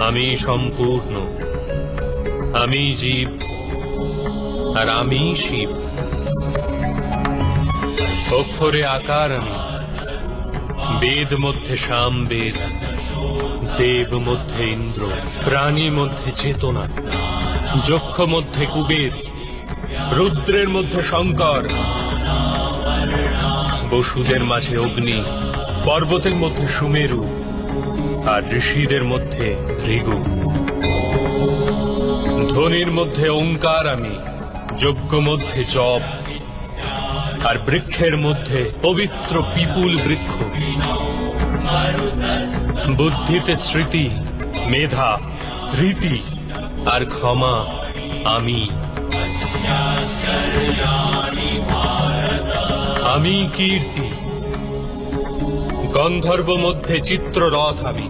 আমি সম্পূর্ণ, আমি জীব, আর আমি শিব। অক্ষরে আকার আমি, বেদ মধ্যে সাম বেদ, দেব মধ্যে ইন্দ্র, প্রাণী মধ্যে চেতনা, যক্ষ মধ্যে কুবের, রুদ্রের মধ্যে শঙ্কর, বসুদের মাঝে অগ্নি, পর্বতের মধ্যে সুমেরু, আর ঋষিদের মধ্যে ভৃগু। ধ্বনির মধ্যে ওঙ্কার আমি, যজ্ঞ মধ্যে জপ, আর বৃক্ষের মধ্যে পবিত্র পিপুল বৃক্ষ। বুদ্ধিতে স্মৃতি, মেধা, ধৃতি আর ক্ষমা আমি। আমি কীর্তি, গন্ধর্ব মধ্যে চিত্ররথ আমি।